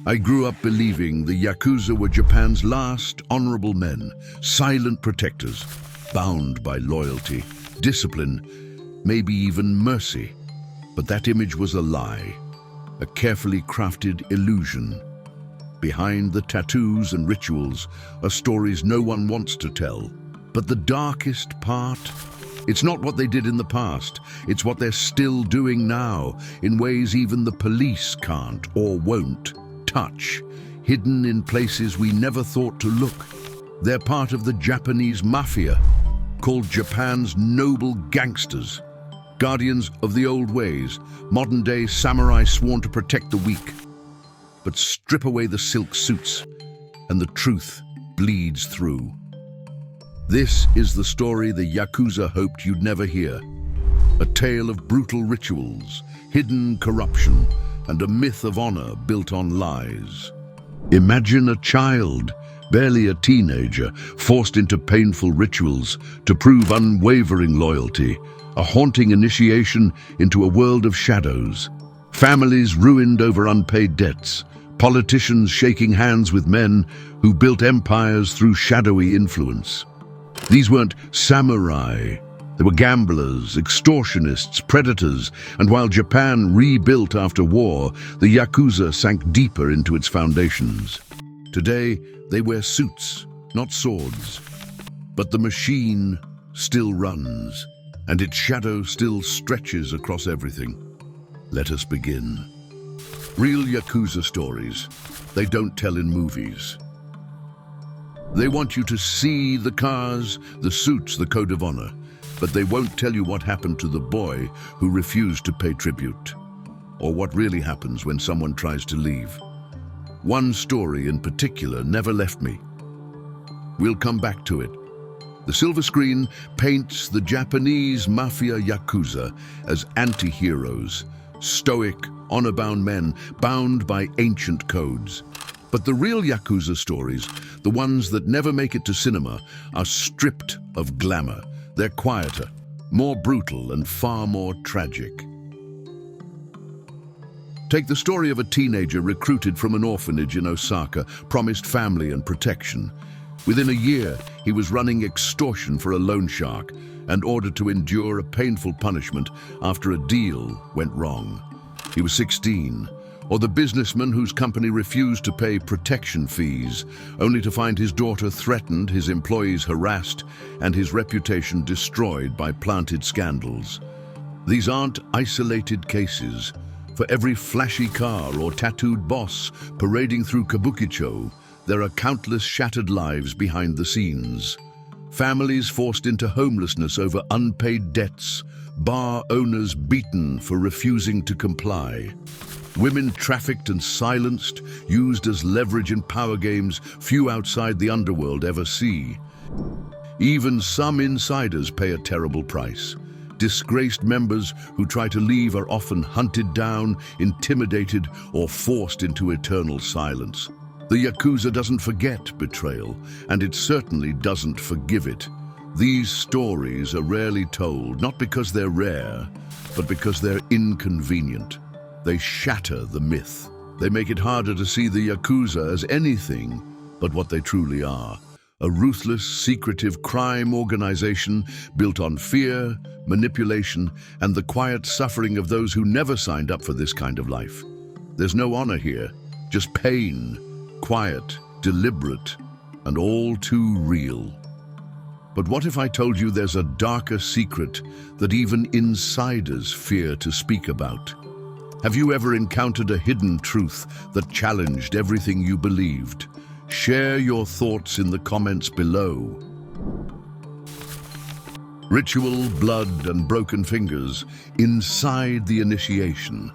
I grew up believing the Yakuza were Japan's last honorable men, silent protectors, bound by loyalty, discipline, maybe even mercy. But that image was a lie, a carefully crafted illusion. Behind the tattoos and rituals are stories no one wants to tell. But the darkest part? It's not what they did in the past, it's what they're still doing now, in ways even the police can't or won't touch, hidden in places we never thought to look. They're part of the Japanese Mafia, called Japan's noble gangsters, guardians of the old ways, modern-day samurai sworn to protect the weak. But strip away the silk suits, and the truth bleeds through. This is the story the Yakuza hoped you'd never hear. A tale of brutal rituals, hidden corruption, and a myth of honor built on lies. Imagine a child, barely a teenager, forced into painful rituals to prove unwavering loyalty, a haunting initiation into a world of shadows. Families ruined over unpaid debts, politicians shaking hands with men who built empires through shadowy influence. These weren't samurai. They were gamblers, extortionists, predators, and while Japan rebuilt after war, the Yakuza sank deeper into its foundations. Today, they wear suits, not swords. But the machine still runs, and its shadow still stretches across everything. Let us begin. Real Yakuza stories, they don't tell in movies. They want you to see the cars, the suits, the code of honor, but they won't tell you what happened to the boy who refused to pay tribute, or what really happens when someone tries to leave. One story in particular never left me. We'll come back to it. The silver screen paints the Japanese Mafia Yakuza as anti-heroes, stoic, honor-bound men bound by ancient codes. But the real Yakuza stories, the ones that never make it to cinema, are stripped of glamour. They're quieter, more brutal, and far more tragic. Take the story of a teenager recruited from an orphanage in Osaka, promised family and protection. Within a year, he was running extortion for a loan shark and ordered to endure a painful punishment after a deal went wrong. He was 16. Or the businessman whose company refused to pay protection fees, only to find his daughter threatened, his employees harassed, and his reputation destroyed by planted scandals. These aren't isolated cases. For every flashy car or tattooed boss parading through Kabukicho, there are countless shattered lives behind the scenes. Families forced into homelessness over unpaid debts, bar owners beaten for refusing to comply. Women trafficked and silenced, used as leverage in power games few outside the underworld ever see. Even some insiders pay a terrible price. Disgraced members who try to leave are often hunted down, intimidated, or forced into eternal silence. The Yakuza doesn't forget betrayal, and it certainly doesn't forgive it. These stories are rarely told, not because they're rare, but because they're inconvenient. They shatter the myth. They make it harder to see the Yakuza as anything but what they truly are. A ruthless, secretive crime organization built on fear, manipulation, and the quiet suffering of those who never signed up for this kind of life. There's no honor here, just pain, quiet, deliberate, and all too real. But what if I told you there's a darker secret that even insiders fear to speak about? Have you ever encountered a hidden truth that challenged everything you believed? Share your thoughts in the comments below. Ritual, blood, and broken fingers inside the initiation.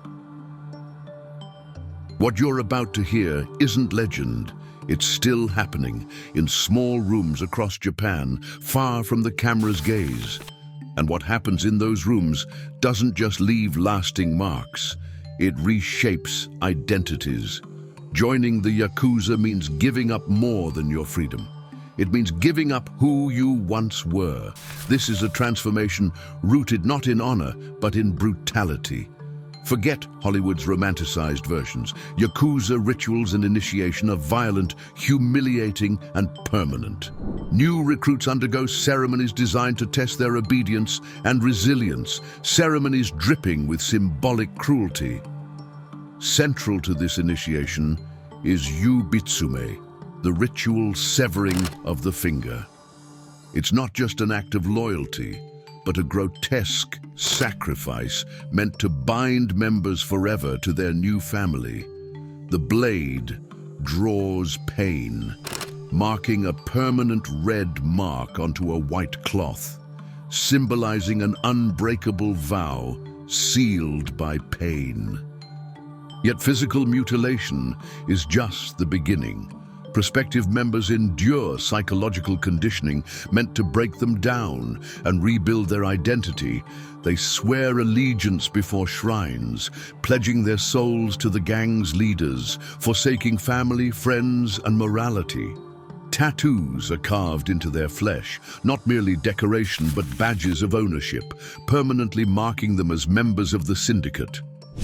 What you're about to hear isn't legend. It's still happening in small rooms across Japan, far from the camera's gaze. And what happens in those rooms doesn't just leave lasting marks. It reshapes identities. Joining the Yakuza means giving up more than your freedom. It means giving up who you once were. This is a transformation rooted not in honor, but in brutality. Forget Hollywood's romanticized versions. Yakuza rituals and initiation are violent, humiliating, and permanent. New recruits undergo ceremonies designed to test their obedience and resilience, ceremonies dripping with symbolic cruelty. Central to this initiation is Yubitsume, the ritual severing of the finger. It's not just an act of loyalty, but a grotesque sacrifice meant to bind members forever to their new family. The blade draws pain, marking a permanent red mark onto a white cloth, symbolizing an unbreakable vow sealed by pain. Yet physical mutilation is just the beginning. Prospective members endure psychological conditioning meant to break them down and rebuild their identity. They swear allegiance before shrines, pledging their souls to the gang's leaders, forsaking family, friends, and morality. Tattoos are carved into their flesh, not merely decoration but badges of ownership, permanently marking them as members of the Syndicate.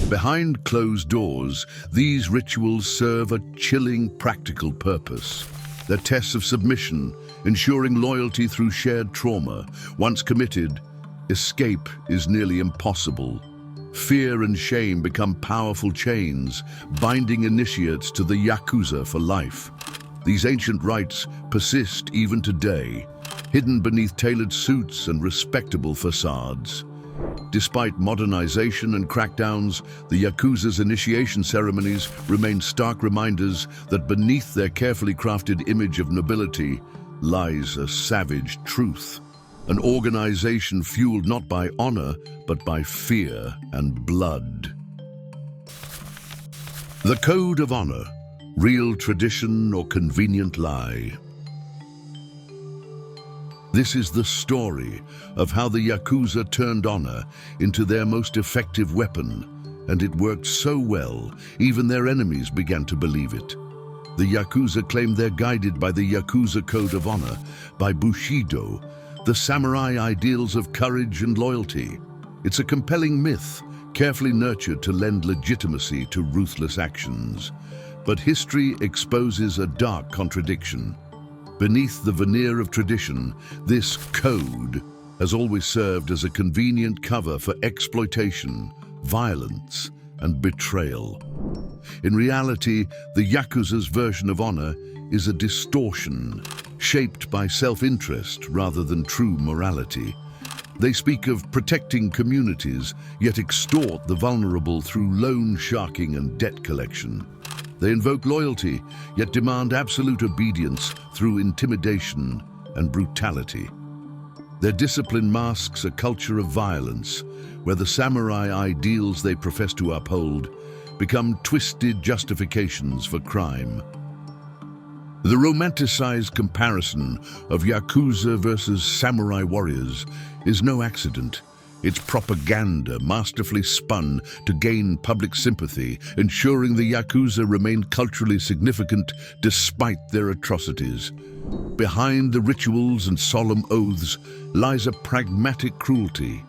Behind closed doors, these rituals serve a chilling practical purpose. They're tests of submission, ensuring loyalty through shared trauma. Once committed, escape is nearly impossible. Fear and shame become powerful chains, binding initiates to the Yakuza for life. These ancient rites persist even today, hidden beneath tailored suits and respectable facades. Despite modernization and crackdowns, the Yakuza's initiation ceremonies remain stark reminders that beneath their carefully crafted image of nobility lies a savage truth. An organization fueled not by honor, but by fear and blood. The Code of Honor, real tradition or convenient lie. This is the story of how the Yakuza turned honor into their most effective weapon, and it worked so well, even their enemies began to believe it. The Yakuza claim they're guided by the Yakuza Code of Honor, by Bushido, the samurai ideals of courage and loyalty. It's a compelling myth, carefully nurtured to lend legitimacy to ruthless actions. But history exposes a dark contradiction. Beneath the veneer of tradition, this code has always served as a convenient cover for exploitation, violence, and betrayal. In reality, the Yakuza's version of honor is a distortion, shaped by self-interest rather than true morality. They speak of protecting communities, yet extort the vulnerable through loan sharking and debt collection. They invoke loyalty, yet demand absolute obedience through intimidation and brutality. Their discipline masks a culture of violence, where the samurai ideals they profess to uphold become twisted justifications for crime. The romanticized comparison of Yakuza versus samurai warriors is no accident. It's propaganda masterfully spun to gain public sympathy, ensuring the Yakuza remain culturally significant despite their atrocities. Behind the rituals and solemn oaths lies a pragmatic cruelty,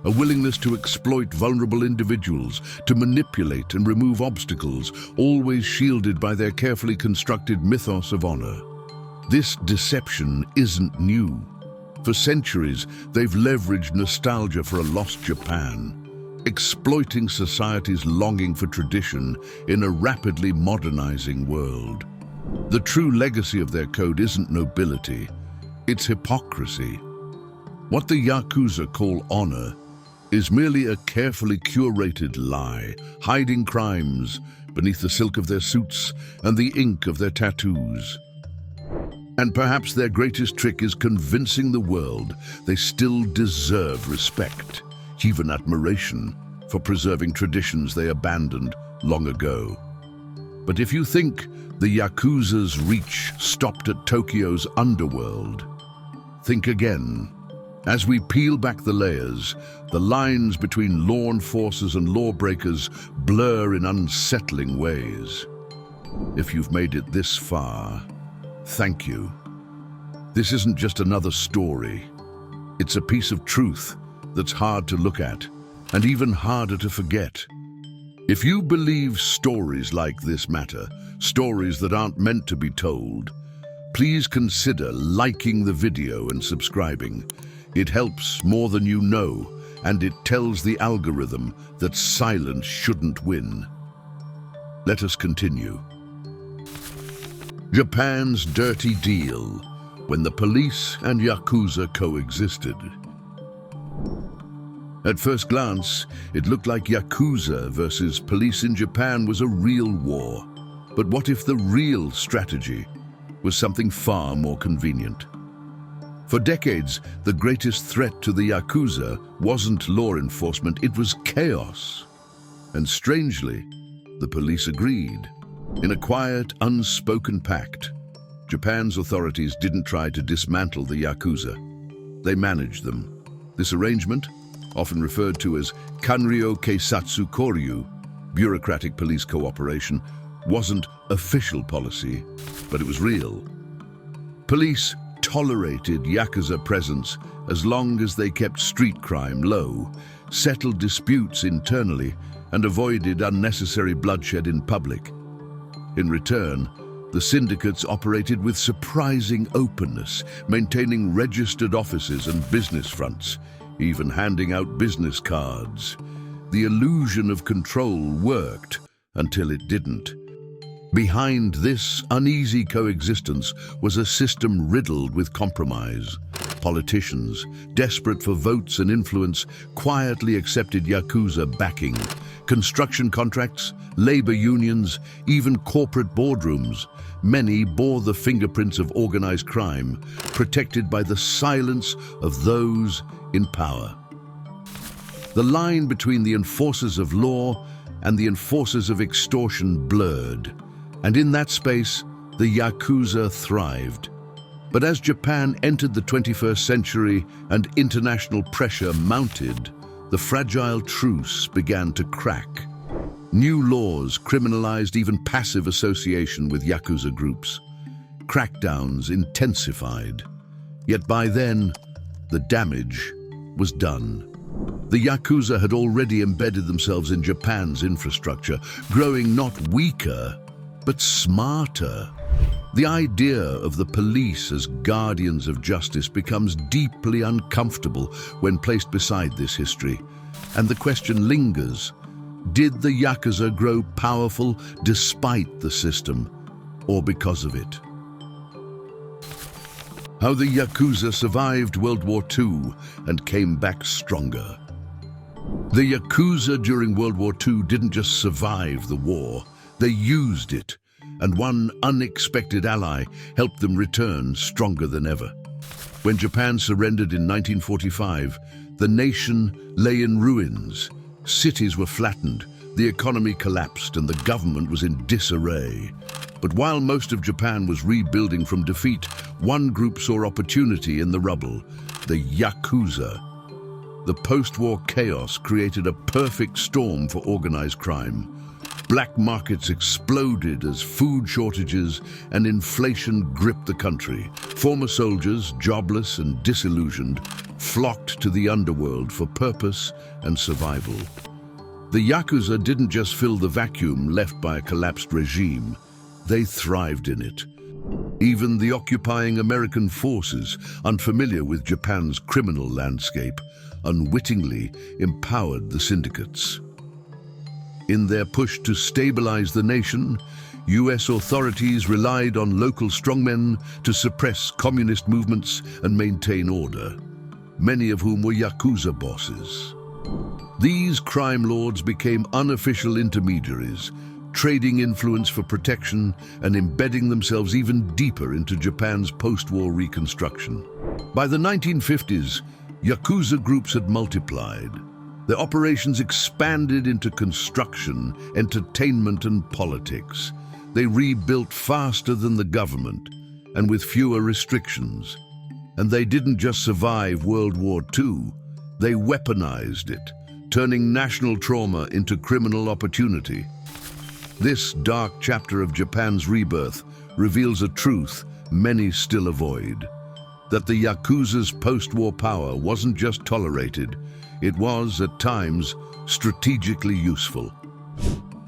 a willingness to exploit vulnerable individuals, to manipulate and remove obstacles, always shielded by their carefully constructed mythos of honor. This deception isn't new. For centuries, they've leveraged nostalgia for a lost Japan, exploiting society's longing for tradition in a rapidly modernizing world. The true legacy of their code isn't nobility, it's hypocrisy. What the Yakuza call honor is merely a carefully curated lie, hiding crimes beneath the silk of their suits and the ink of their tattoos. And perhaps their greatest trick is convincing the world they still deserve respect, even admiration, for preserving traditions they abandoned long ago. But if you think the Yakuza's reach stopped at Tokyo's Underworld, think again. As we peel back the layers, the lines between law enforcers and lawbreakers blur in unsettling ways. If you've made it this far, thank you. This isn't just another story. It's a piece of truth that's hard to look at and even harder to forget. If you believe stories like this matter, stories that aren't meant to be told, please consider liking the video and subscribing. It helps more than you know, and it tells the algorithm that silence shouldn't win. Let us continue. Japan's dirty deal, when the police and Yakuza coexisted. At first glance, it looked like Yakuza versus police in Japan was a real war. But what if the real strategy was something far more convenient? For decades, the greatest threat to the Yakuza wasn't law enforcement, it was chaos. And strangely, the police agreed. In a quiet, unspoken pact, Japan's authorities didn't try to dismantle the Yakuza. They managed them. This arrangement, often referred to as Kanryo Keisatsu Koryu, bureaucratic police cooperation, wasn't official policy, but it was real. Police tolerated Yakuza presence as long as they kept street crime low, settled disputes internally, and avoided unnecessary bloodshed in public. In return, the syndicates operated with surprising openness, maintaining registered offices and business fronts, even handing out business cards. The illusion of control worked until it didn't. Behind this uneasy coexistence was a system riddled with compromise. Politicians, desperate for votes and influence, quietly accepted Yakuza backing. Construction contracts, labor unions, even corporate boardrooms. Many bore the fingerprints of organized crime, protected by the silence of those in power. The line between the enforcers of law and the enforcers of extortion blurred, and in that space, the Yakuza thrived. But as Japan entered the 21st century and international pressure mounted, the fragile truce began to crack. New laws criminalized even passive association with Yakuza groups. Crackdowns intensified. Yet by then, the damage was done. The Yakuza had already embedded themselves in Japan's infrastructure, growing not weaker, but smarter. The idea of the police as guardians of justice becomes deeply uncomfortable when placed beside this history. And the question lingers, did the Yakuza grow powerful despite the system, or because of it? How the Yakuza survived World War II and came back stronger. The Yakuza during World War II didn't just survive the war, they used it, and one unexpected ally helped them return stronger than ever. When Japan surrendered in 1945, the nation lay in ruins. Cities were flattened, the economy collapsed, and the government was in disarray. But while most of Japan was rebuilding from defeat, one group saw opportunity in the rubble, the Yakuza. The post-war chaos created a perfect storm for organized crime. Black markets exploded as food shortages and inflation gripped the country. Former soldiers, jobless and disillusioned, flocked to the underworld for purpose and survival. The Yakuza didn't just fill the vacuum left by a collapsed regime, they thrived in it. Even the occupying American forces, unfamiliar with Japan's criminal landscape, unwittingly empowered the syndicates. In their push to stabilize the nation, US authorities relied on local strongmen to suppress communist movements and maintain order, many of whom were Yakuza bosses. These crime lords became unofficial intermediaries, trading influence for protection and embedding themselves even deeper into Japan's post-war reconstruction. By the 1950s, Yakuza groups had multiplied. Their operations expanded into construction, entertainment, and politics. They rebuilt faster than the government and with fewer restrictions. And they didn't just survive World War II, they weaponized it, turning national trauma into criminal opportunity. This dark chapter of Japan's rebirth reveals a truth many still avoid, that the Yakuza's post-war power wasn't just tolerated, it was, at times, strategically useful.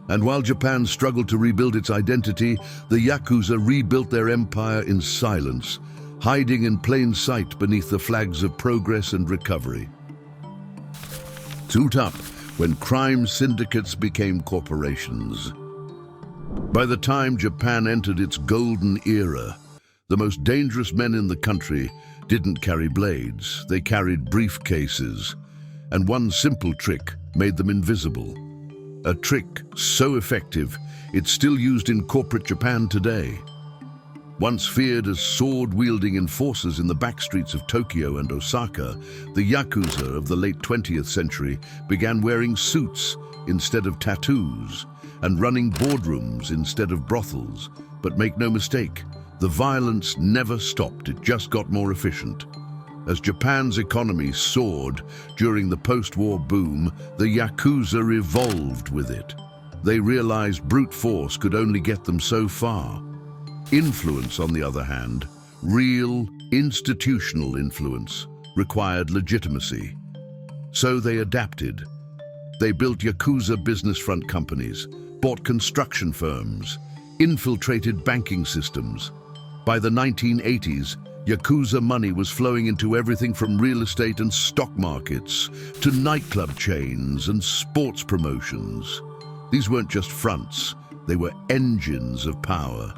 And while Japan struggled to rebuild its identity, the Yakuza rebuilt their empire in silence, hiding in plain sight beneath the flags of progress and recovery. Suit up when crime syndicates became corporations. By the time Japan entered its golden era, the most dangerous men in the country didn't carry blades, they carried briefcases, and one simple trick made them invisible. A trick so effective, it's still used in corporate Japan today. Once feared as sword-wielding enforcers in the backstreets of Tokyo and Osaka, the Yakuza of the late 20th century began wearing suits instead of tattoos and running boardrooms instead of brothels. But make no mistake, the violence never stopped, it just got more efficient. As Japan's economy soared during the post-war boom, the Yakuza evolved with it. They realized brute force could only get them so far. Influence, on the other hand, real, institutional influence, required legitimacy. So they adapted. They built Yakuza business front companies, bought construction firms, infiltrated banking systems. By the 1980s, Yakuza money was flowing into everything from real estate and stock markets to nightclub chains and sports promotions. These weren't just fronts, they were engines of power.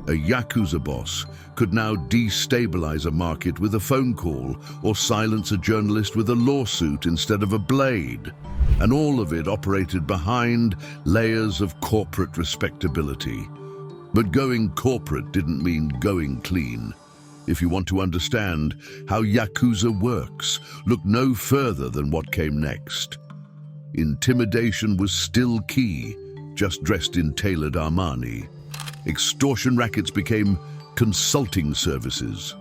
A Yakuza boss could now destabilize a market with a phone call or silence a journalist with a lawsuit instead of a blade. And all of it operated behind layers of corporate respectability. But going corporate didn't mean going clean. If you want to understand how Yakuza works, look no further than what came next. Intimidation was still key, just dressed in tailored Armani. Extortion rackets became consulting services.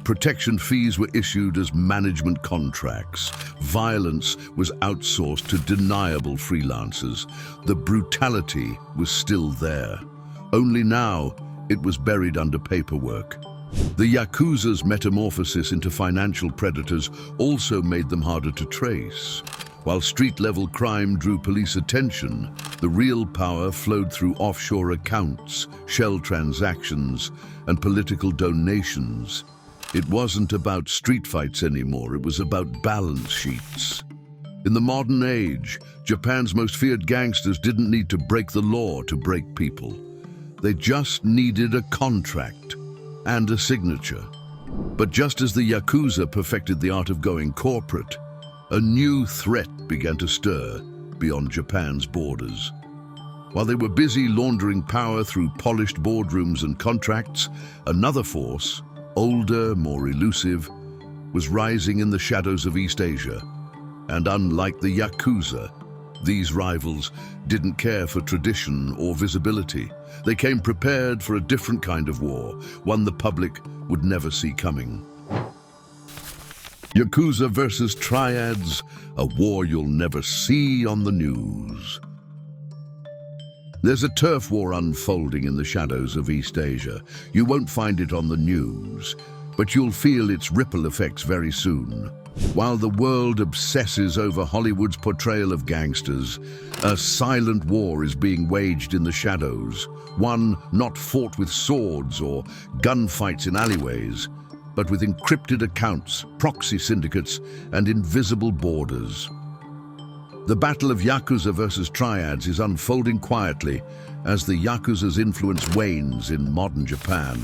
Protection fees were issued as management contracts. Violence was outsourced to deniable freelancers. The brutality was still there. Only now, it was buried under paperwork. The Yakuza's metamorphosis into financial predators also made them harder to trace. While street-level crime drew police attention, the real power flowed through offshore accounts, shell transactions, and political donations. It wasn't about street fights anymore, it was about balance sheets. In the modern age, Japan's most feared gangsters didn't need to break the law to break people. They just needed a contract and a signature. But just as the Yakuza perfected the art of going corporate, a new threat began to stir beyond Japan's borders. While they were busy laundering power through polished boardrooms and contracts, another force, older, more elusive, was rising in the shadows of East Asia. And unlike the Yakuza, these rivals didn't care for tradition or visibility. They came prepared for a different kind of war, one the public would never see coming. Yakuza versus Triads, a war you'll never see on the news. There's a turf war unfolding in the shadows of East Asia. You won't find it on the news, but you'll feel its ripple effects very soon. While the world obsesses over Hollywood's portrayal of gangsters, a silent war is being waged in the shadows, one not fought with swords or gunfights in alleyways, but with encrypted accounts, proxy syndicates, and invisible borders. The battle of Yakuza versus Triads is unfolding quietly as the Yakuza's influence wanes in modern Japan.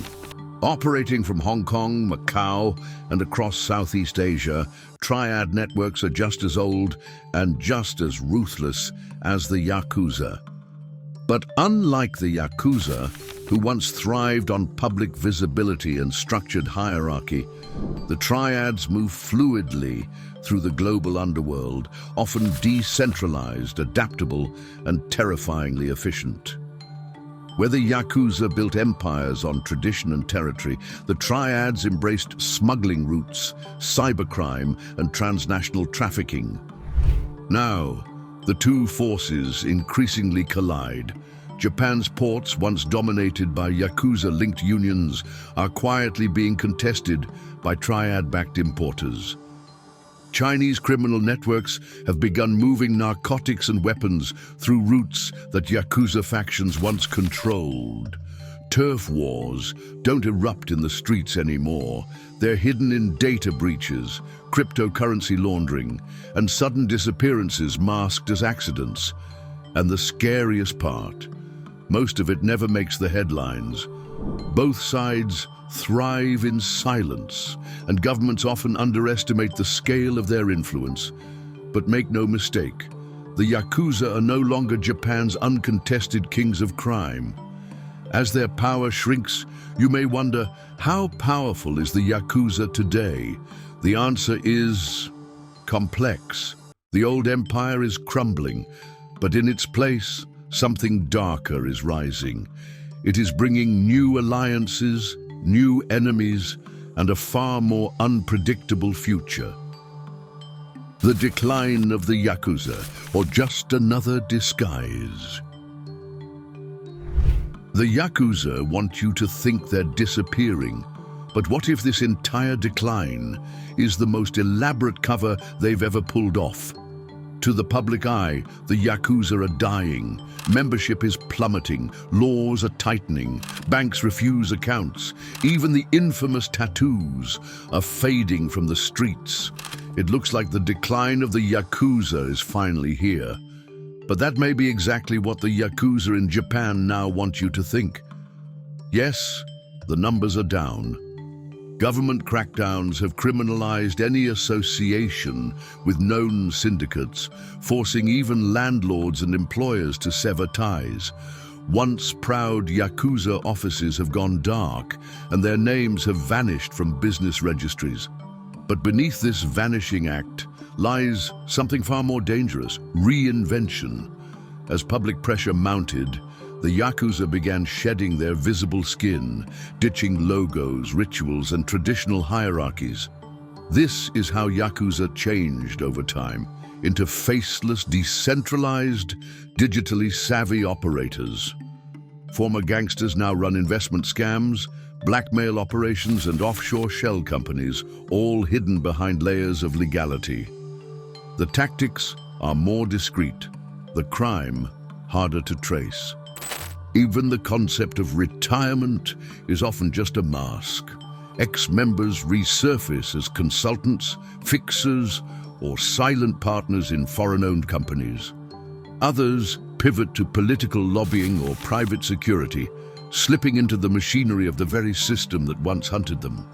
Operating from Hong Kong, Macau, and across Southeast Asia, Triad networks are just as old and just as ruthless as the Yakuza. But unlike the Yakuza, who once thrived on public visibility and structured hierarchy, the Triads move fluidly through the global underworld, often decentralized, adaptable, and terrifyingly efficient. Where the Yakuza built empires on tradition and territory, the Triads embraced smuggling routes, cybercrime, and transnational trafficking. Now, the two forces increasingly collide. Japan's ports, once dominated by Yakuza-linked unions, are quietly being contested by Triad-backed importers. Chinese criminal networks have begun moving narcotics and weapons through routes that Yakuza factions once controlled. Turf wars don't erupt in the streets anymore. They're hidden in data breaches, cryptocurrency laundering, and sudden disappearances masked as accidents. And the scariest part, most of it never makes the headlines. Both sides thrive in silence, and governments often underestimate the scale of their influence. But make no mistake, the Yakuza are no longer Japan's uncontested kings of crime. As their power shrinks, you may wonder, how powerful is the Yakuza today? The answer is complex. The old empire is crumbling, but in its place, something darker is rising. It is bringing new alliances, new enemies, and a far more unpredictable future. The decline of the Yakuza, or just another disguise. The Yakuza want you to think they're disappearing, but what if this entire decline is the most elaborate cover they've ever pulled off? To the public eye, the Yakuza are dying. Membership is plummeting, laws are tightening, banks refuse accounts. Even the infamous tattoos are fading from the streets. It looks like the decline of the Yakuza is finally here. But that may be exactly what the Yakuza in Japan now want you to think. Yes, the numbers are down. Government crackdowns have criminalized any association with known syndicates, forcing even landlords and employers to sever ties. Once proud Yakuza offices have gone dark, and their names have vanished from business registries. But beneath this vanishing act lies something far more dangerous: reinvention. As public pressure mounted, the Yakuza began shedding their visible skin, ditching logos, rituals, and traditional hierarchies. This is how Yakuza changed over time, into faceless, decentralized, digitally savvy operators. Former gangsters now run investment scams, blackmail operations, and offshore shell companies, all hidden behind layers of legality. The tactics are more discreet, the crime harder to trace. Even the concept of retirement is often just a mask. Ex-members resurface as consultants, fixers, or silent partners in foreign-owned companies. Others pivot to political lobbying or private security, slipping into the machinery of the very system that once hunted them.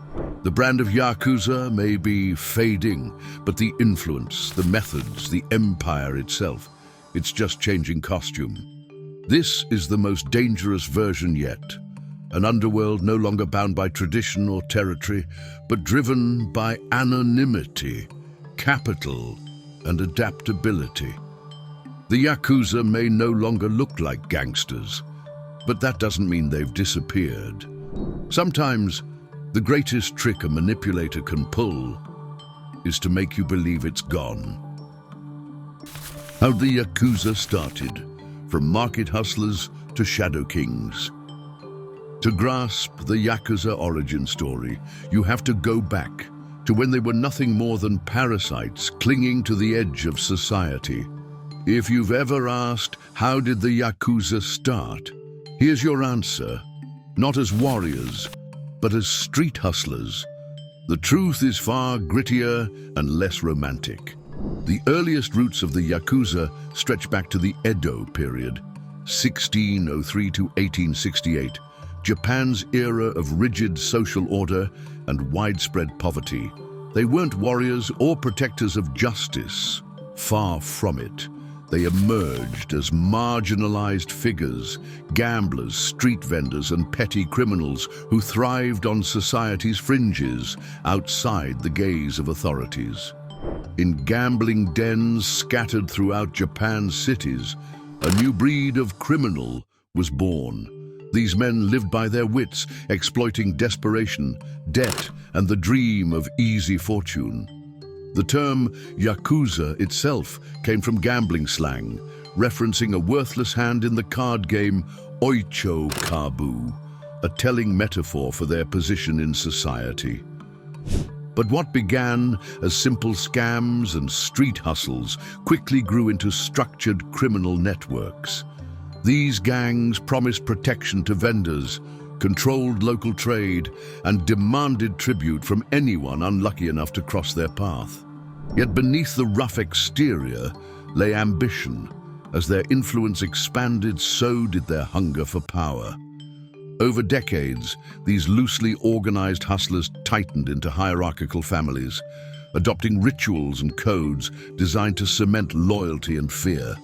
The brand of Yakuza may be fading, but the influence, the methods, the empire itself, it's just changing costume. This is the most dangerous version yet. An underworld no longer bound by tradition or territory, but driven by anonymity, capital, and adaptability. The Yakuza may no longer look like gangsters, but that doesn't mean they've disappeared. Sometimes, the greatest trick a manipulator can pull is to make you believe it's gone. How the Yakuza started, from market hustlers to shadow kings. To grasp the Yakuza origin story, you have to go back to when they were nothing more than parasites clinging to the edge of society. If you've ever asked, how did the Yakuza start? Here's your answer: not as warriors, but as street hustlers. The truth is far grittier and less romantic. The earliest roots of the Yakuza stretch back to the Edo-period, 1603 to 1868, Japan's era of rigid social order and widespread poverty. They weren't warriors or protectors of justice. Far from it. They emerged as marginalized figures, gamblers, street vendors, and petty criminals who thrived on society's fringes, outside the gaze of authorities. In gambling dens scattered throughout Japan's cities, a new breed of criminal was born. These men lived by their wits, exploiting desperation, debt, and the dream of easy fortune. The term Yakuza itself came from gambling slang, referencing a worthless hand in the card game Oicho Kabu, a telling metaphor for their position in society. But what began as simple scams and street hustles quickly grew into structured criminal networks. These gangs promised protection to vendors, controlled local trade, and demanded tribute from anyone unlucky enough to cross their path. Yet beneath the rough exterior lay ambition. As their influence expanded, so did their hunger for power. Over decades, these loosely organized hustlers tightened into hierarchical families, adopting rituals and codes designed to cement loyalty and fear.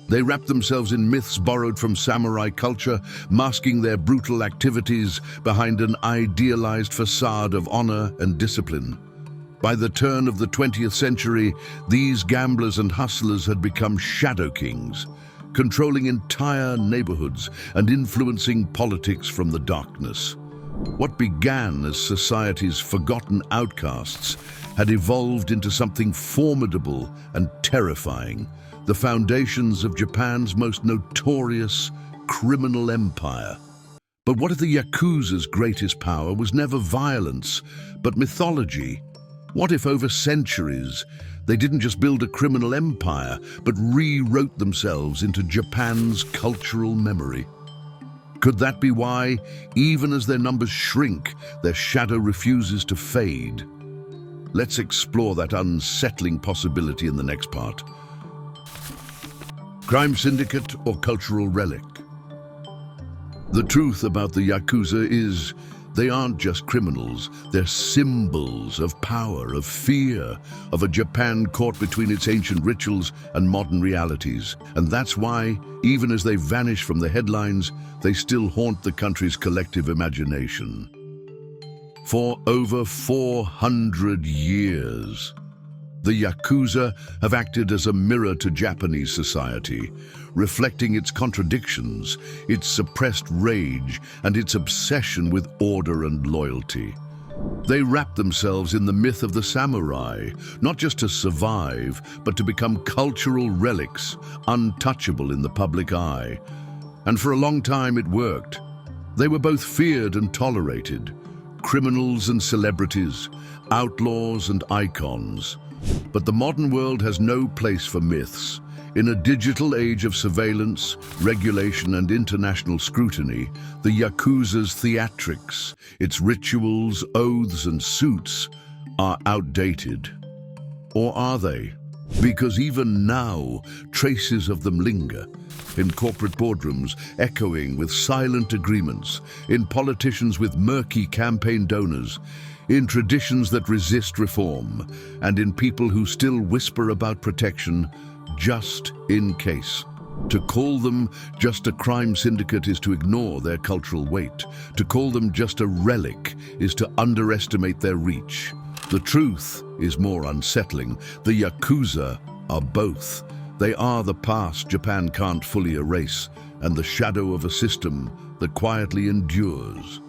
They wrapped themselves in myths borrowed from samurai culture, masking their brutal activities behind an idealized facade of honor and discipline. By the turn of the 20th century, these gamblers and hustlers had become shadow kings, controlling entire neighborhoods and influencing politics from the darkness. What began as society's forgotten outcasts had evolved into something formidable and terrifying, the foundations of Japan's most notorious criminal empire. But what if the Yakuza's greatest power was never violence, but mythology? What if over centuries, they didn't just build a criminal empire, but rewrote themselves into Japan's cultural memory? Could that be why, even as their numbers shrink, their shadow refuses to fade? Let's explore that unsettling possibility in the next part. Crime syndicate or cultural relic? The truth about the Yakuza is, they aren't just criminals, they're symbols of power, of fear, of a Japan caught between its ancient rituals and modern realities. And that's why, even as they vanish from the headlines, they still haunt the country's collective imagination. For over 400 years, the Yakuza have acted as a mirror to Japanese society, reflecting its contradictions, its suppressed rage, and its obsession with order and loyalty. They wrap themselves in the myth of the samurai, not just to survive, but to become cultural relics, untouchable in the public eye. And for a long time it worked. They were both feared and tolerated, criminals and celebrities, outlaws and icons. But the modern world has no place for myths. In a digital age of surveillance, regulation, and international scrutiny, the Yakuza's theatrics, its rituals, oaths, and suits are outdated. Or are they? Because even now, traces of them linger. In corporate boardrooms, echoing with silent agreements, in politicians with murky campaign donors, in traditions that resist reform, and in people who still whisper about protection just in case. To call them just a crime syndicate is to ignore their cultural weight. To call them just a relic is to underestimate their reach. The truth is more unsettling. The Yakuza are both. They are the past Japan can't fully erase, and the shadow of a system that quietly endures.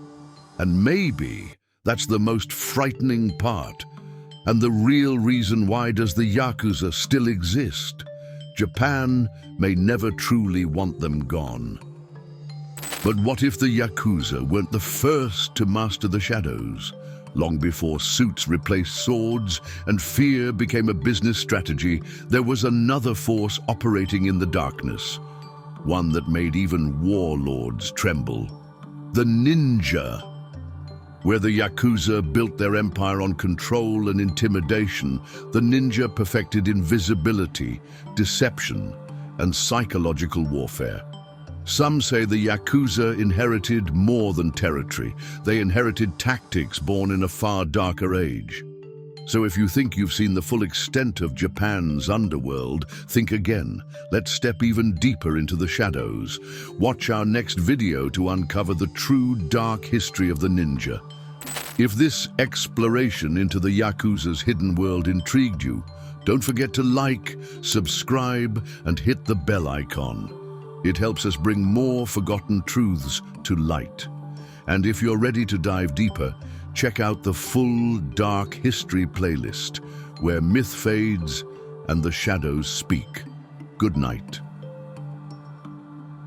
And maybe that's the most frightening part, and the real reason why does the Yakuza still exist. Japan may never truly want them gone. But what if the Yakuza weren't the first to master the shadows? Long before suits replaced swords and fear became a business strategy, there was another force operating in the darkness, one that made even warlords tremble. The ninja. Where the Yakuza built their empire on control and intimidation, the ninja perfected invisibility, deception, and psychological warfare. Some say the Yakuza inherited more than territory. They inherited tactics born in a far darker age. So if you think you've seen the full extent of Japan's underworld, think again. Let's step even deeper into the shadows. Watch our next video to uncover the true dark history of the ninja. If this exploration into the Yakuza's hidden world intrigued you, don't forget to like, subscribe, and hit the bell icon. It helps us bring more forgotten truths to light. And if you're ready to dive deeper, check out the full Dark History playlist, where myth fades and the shadows speak. Good night.